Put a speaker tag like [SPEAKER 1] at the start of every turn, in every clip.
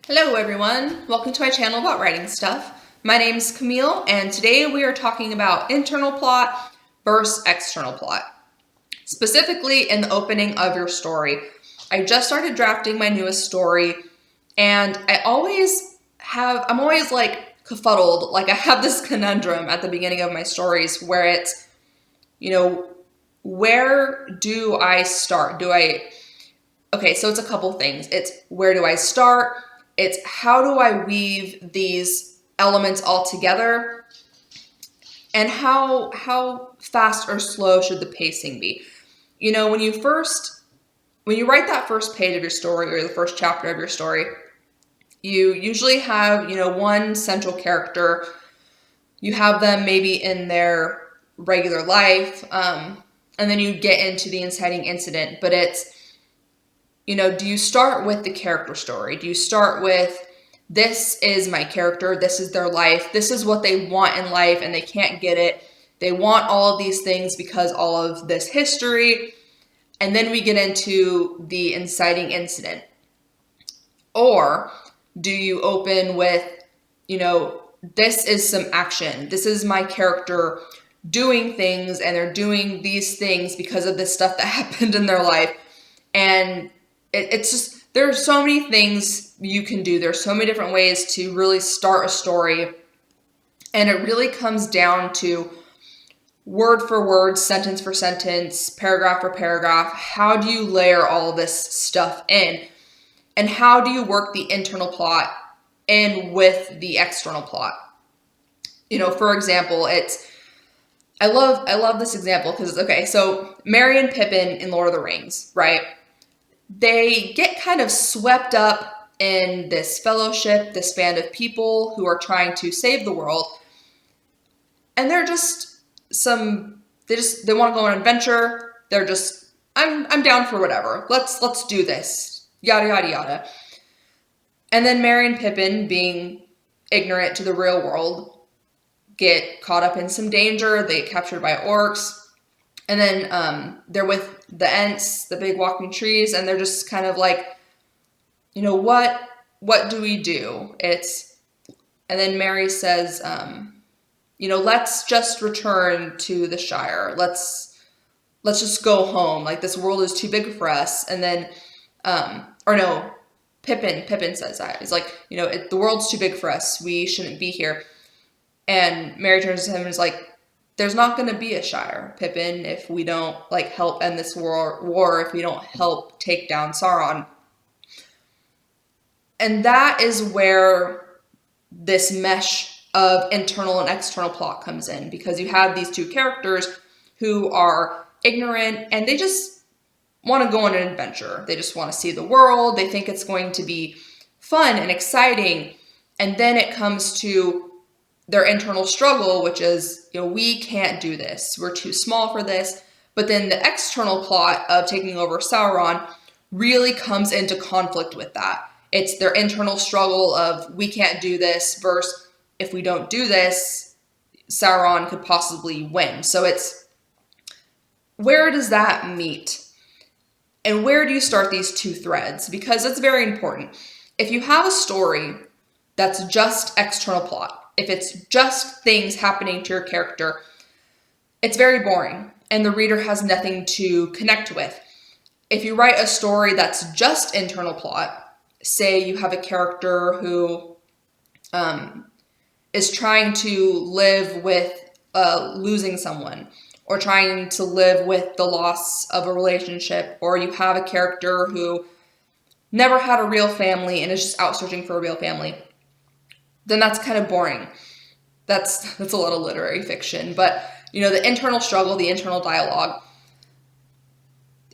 [SPEAKER 1] Hello everyone, welcome to my channel about writing stuff. My name's Camille and today we are talking about internal plot versus external plot. Specifically in the opening of your story. I just started drafting my newest story and I'm always like kerfuddled, like I have this conundrum at the beginning of my stories where it's, where do I start? Okay, so it's a couple things. It's where do I start? It's how do I weave these elements all together? And how fast or slow should the pacing be? When you write that first page of your story or the first chapter of your story, you usually have, one central character. You have them maybe in their regular life, and then you get into the inciting incident. But it's, do you start with the character story? Do you start with, this is my character, this is their life, this is what they want in life and they can't get it. They want all of these things because all of this history. And then we get into the inciting incident. Or do you open with, this is some action. This is my character doing things and they're doing these things because of this stuff that happened in their life. And it's just, there are so many things you can do. There's so many different ways to really start a story. And it really comes down to word for word, sentence for sentence, paragraph for paragraph. How do you layer all this stuff in? And how do you work the internal plot in with the external plot? For example, I love this example because, okay, so Merry and Pippin in Lord of the Rings, right? They get kind of swept up in this fellowship, this band of people who are trying to save the world. And they're just they want to go on an adventure. They're just, I'm down for whatever. Let's do this. Yada, yada, yada. And then Merry and Pippin, being ignorant to the real world, get caught up in some danger. They get captured by orcs. And then they're with the Ents, the big walking trees, and they're just kind of like, what do we do? And then Merry says, let's just return to the Shire. Let's just go home. Like, this world is too big for us. And then, Pippin says that. He's like, the world's too big for us. We shouldn't be here. And Merry turns to him and is like, there's not going to be a Shire, Pippin, if we don't help end this war, if we don't help take down Sauron. And that is where this mesh of internal and external plot comes in, because you have these two characters who are ignorant and they just want to go on an adventure. They just want to see the world. They think it's going to be fun and exciting. And then it comes to their internal struggle, which is, we can't do this. We're too small for this. But then the external plot of taking over Sauron really comes into conflict with that. It's their internal struggle of, we can't do this, versus, if we don't do this, Sauron could possibly win. So it's, where does that meet? And where do you start these two threads? Because it's very important. If you have a story that's just external plot, if it's just things happening to your character, it's very boring and the reader has nothing to connect with. If you write a story that's just internal plot, say you have a character who is trying to live with losing someone, or trying to live with the loss of a relationship, or you have a character who never had a real family and is just out searching for a real family, then that's kind of boring. That's a lot of literary fiction. But, the internal struggle, the internal dialogue,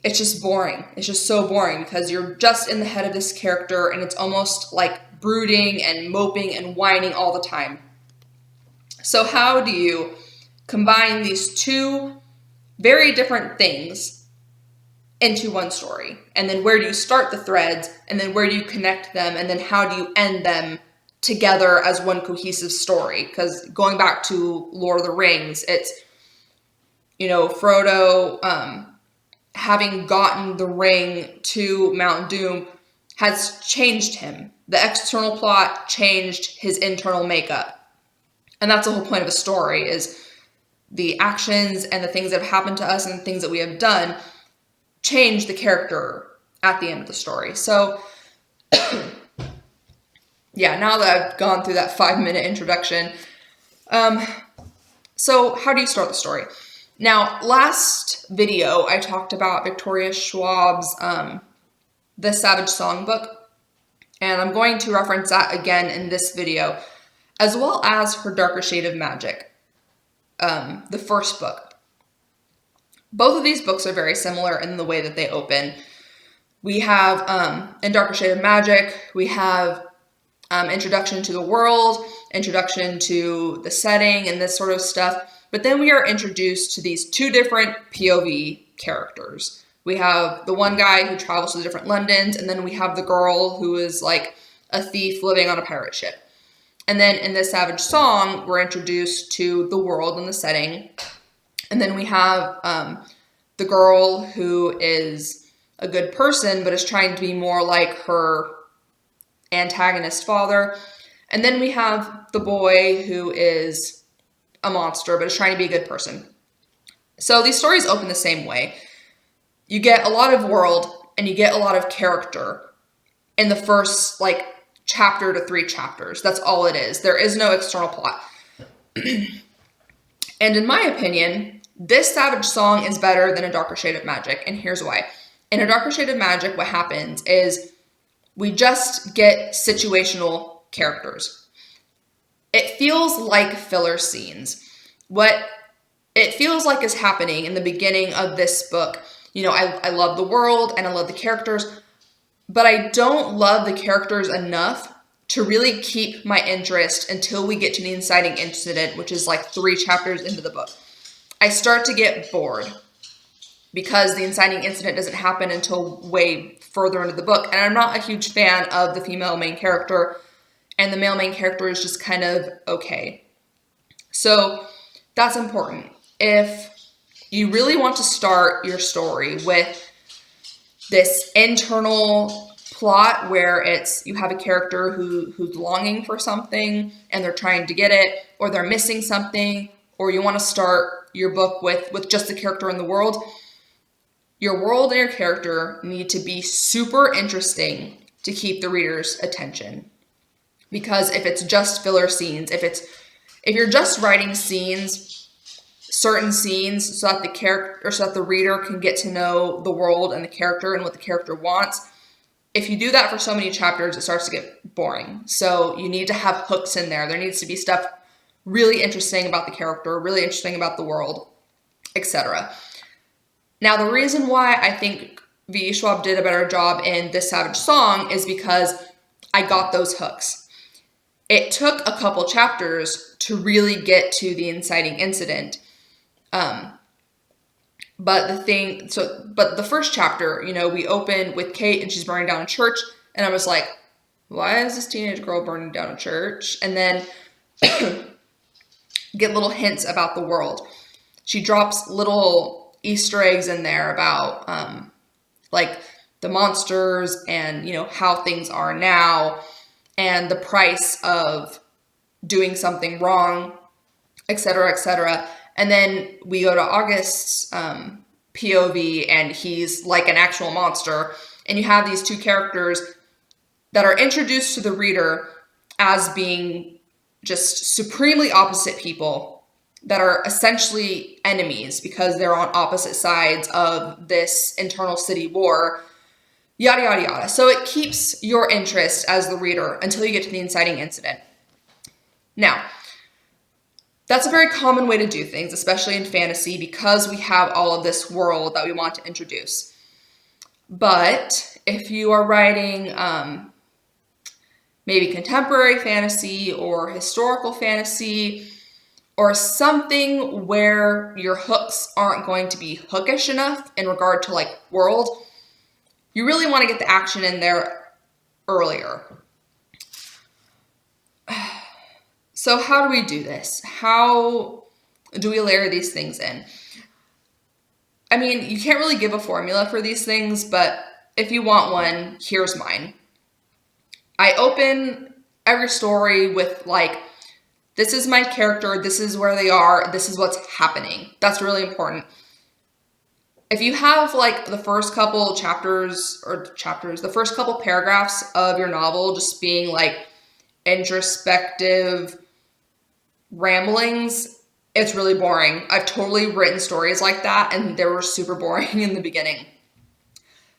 [SPEAKER 1] it's just boring. It's just so boring because you're just in the head of this character and it's almost like brooding and moping and whining all the time. So how do you combine these two very different things into one story? And then where do you start the threads? And then where do you connect them? And then how do you end them together as one cohesive story? Because going back to Lord of the Rings, it's, Frodo having gotten the ring to Mount Doom has changed him. The external plot changed his internal makeup. And that's the whole point of a story, is the actions and the things that have happened to us and the things that we have done change the character at the end of the story. So, yeah, now that I've gone through that 5-minute introduction, so how do you start the story? Now, last video, I talked about Victoria Schwab's The Savage Songbook, and I'm going to reference that again in this video, as well as her Darker Shade of Magic, the first book. Both of these books are very similar in the way that they open. We have, in Darker Shade of Magic, we have introduction to the world, introduction to the setting and this sort of stuff. But then we are introduced to these two different POV characters. We have the one guy who travels to the different Londons, and then we have the girl who is like a thief living on a pirate ship. And then in this Savage Song, we're introduced to the world and the setting. And then we have the girl who is a good person, but is trying to be more like her antagonist father. And then we have the boy who is a monster, but is trying to be a good person. So these stories open the same way. You get a lot of world and you get a lot of character in the first chapter to 3 chapters. That's all it is. There is no external plot. And in my opinion, this Savage Song is better than A Darker Shade of Magic, and here's why. In A Darker Shade of Magic, what happens is we just get situational characters. It feels like filler scenes. What it feels like is happening in the beginning of this book, I love the world and I love the characters, but I don't love the characters enough to really keep my interest until we get to the inciting incident, which is 3 chapters into the book. I start to get bored because the inciting incident doesn't happen until way further into the book. And I'm not a huge fan of the female main character, and the male main character is just kind of okay. So that's important. If you really want to start your story with this internal plot where you have a character who's longing for something and they're trying to get it, or they're missing something, or you want to start your book with just the character in the world, your world and your character need to be super interesting to keep the reader's attention. Because if it's just filler scenes, if you're just writing certain scenes so that the reader can get to know the world and the character and what the character wants, if you do that for so many chapters, it starts to get boring. So you need to have hooks in there. There needs to be stuff really interesting about the character, really interesting about the world, etc. Now, the reason why I think V. Schwab did a better job in This Savage Song is because I got those hooks. It took a couple chapters to really get to the inciting incident. But the first chapter, we open with Kate and she's burning down a church, and I was like, why is this teenage girl burning down a church? And then get little hints about the world. She drops little Easter eggs in there about the monsters and how things are now and the price of doing something wrong, etc., etc. And then we go to August's POV, and he's like an actual monster. And you have these two characters that are introduced to the reader as being just supremely opposite people that are essentially enemies because they're on opposite sides of this internal city war, yada, yada, yada. So it keeps your interest as the reader until you get to the inciting incident. Now, that's a very common way to do things, especially in fantasy, because we have all of this world that we want to introduce. But if you are writing maybe contemporary fantasy or historical fantasy or something where your hooks aren't going to be hookish enough in regard to world, you really want to get the action in there earlier. So how do we do this? How do we layer these things in? I mean, you can't really give a formula for these things, but if you want one, here's mine. I open every story with like, this is my character, this is where they are, this is what's happening. That's really important. If you have like the first couple the first couple paragraphs of your novel just being like introspective ramblings, it's really boring. I've totally written stories like that and they were super boring in the beginning.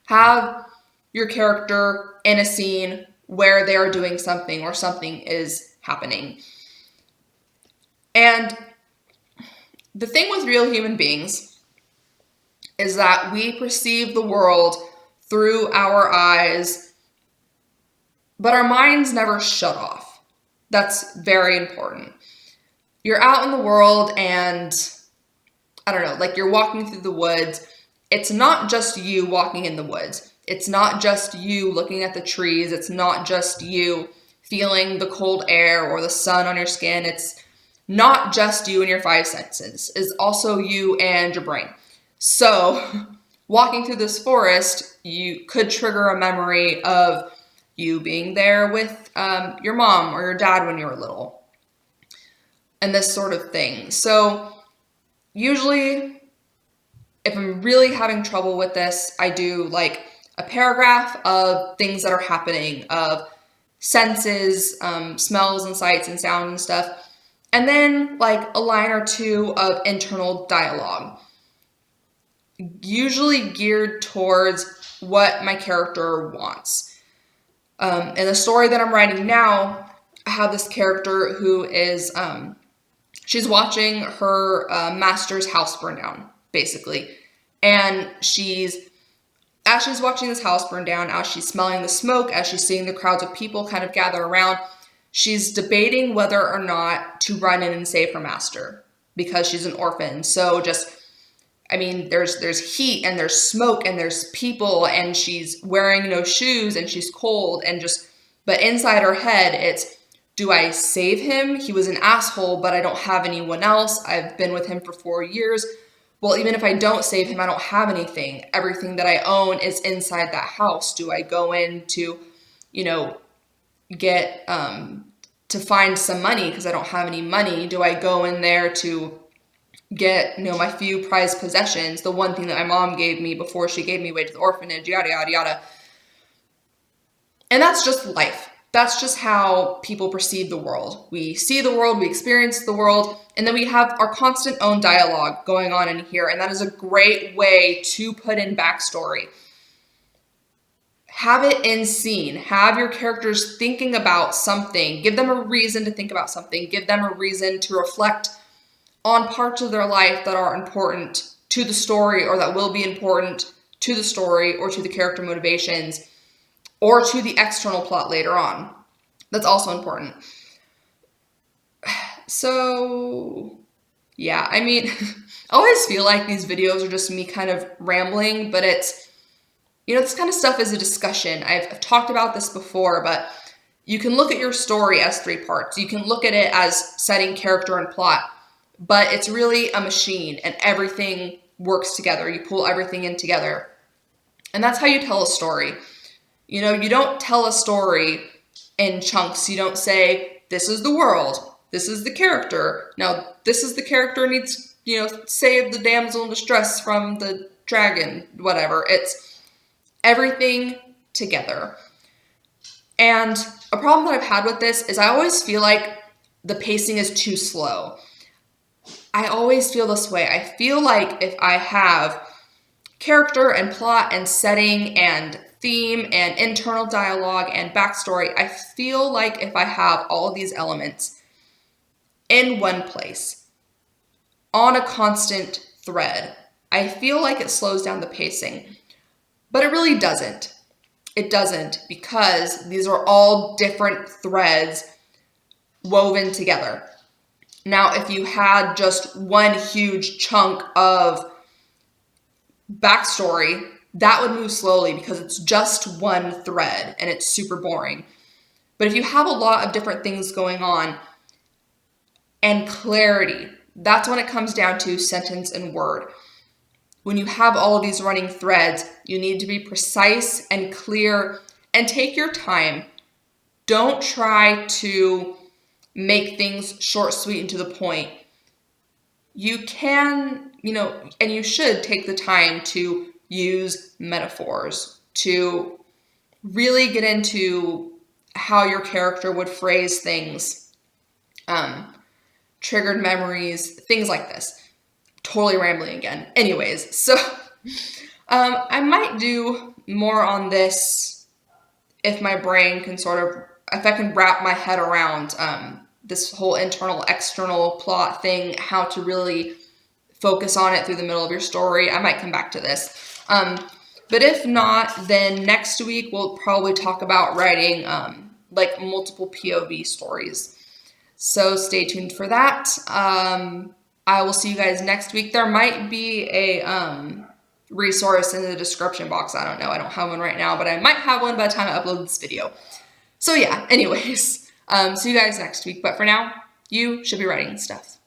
[SPEAKER 1] Have your character in a scene where they are doing something or something is happening. And the thing with real human beings is that we perceive the world through our eyes, but our minds never shut off. That's very important. You're out in the world and, I don't know, like you're walking through the woods. It's not just you walking in the woods. It's not just you looking at the trees. It's not just you feeling the cold air or the sun on your skin. It's not just you and your five senses. It's also you and your brain. So walking through this forest, you could trigger a memory of you being there with your mom or your dad when you were little, and this sort of thing. So usually, if I'm really having trouble with this, I do like a paragraph of things that are happening, of senses, smells and sights and sounds and stuff, and then like a line or two of internal dialogue, usually geared towards what my character wants. In the story that I'm writing now, I have this character who is, she's watching her master's house burn down, basically. And as she's watching this house burn down, as she's smelling the smoke, as she's seeing the crowds of people kind of gather around, she's debating whether or not to run in and save her master because she's an orphan. So there's heat and there's smoke and there's people and she's wearing no shoes and she's cold but inside her head, it's, do I save him? He was an asshole, but I don't have anyone else. I've been with him for 4 years. Well, even if I don't save him, I don't have anything. Everything that I own is inside that house. Do I go in to, get, to find some money because I don't have any money? Do I go in there to get, my few prized possessions, the one thing that my mom gave me before she gave me away to the orphanage, yada, yada, yada. And that's just life. That's just how people perceive the world. We see the world, we experience the world, and then we have our constant own dialogue going on in here, and that is a great way to put in backstory. Have it in scene. Have your characters thinking about something. Give them a reason to think about something. Give them a reason to reflect on parts of their life that are important to the story or that will be important to the story or to the character motivations or to the external plot later on. That's also important. So, yeah, I always feel like these videos are just me kind of rambling, but it's, this kind of stuff is a discussion. I've talked about this before, but you can look at your story as 3 parts. You can look at it as setting, character, and plot. But it's really a machine and everything works together. You pull everything in together. And that's how you tell a story. You don't tell a story in chunks. You don't say, this is the world. This is the character. Now, this is the character needs, save the damsel in distress from the dragon, whatever. It's everything together. And a problem that I've had with this is I always feel like the pacing is too slow. I always feel this way. I feel like if I have character and plot and setting and theme and internal dialogue and backstory, I feel like if I have all of these elements in one place on a constant thread, I feel like it slows down the pacing. But it really doesn't. It doesn't, because these are all different threads woven together. Now, if you had just one huge chunk of backstory, that would move slowly because it's just one thread and it's super boring. But if you have a lot of different things going on and clarity, that's when it comes down to sentence and word. When you have all of these running threads, you need to be precise and clear and take your time Don't try to make things short, sweet, and to the point. You can, and you should take the time to use metaphors, to really get into how your character would phrase things, triggered memories, things like this. Totally rambling again. Anyways, so I might do more on this if my brain can if I can wrap my head around this whole internal, external plot thing, how to really focus on it through the middle of your story. I might come back to this. But if not, then next week we'll probably talk about writing like multiple POV stories. So stay tuned for that. I will see you guys next week. There might be a resource in the description box. I don't know. I don't have one right now, but I might have one by the time I upload this video. So yeah, anyways, see you guys next week. But for now, you should be writing stuff.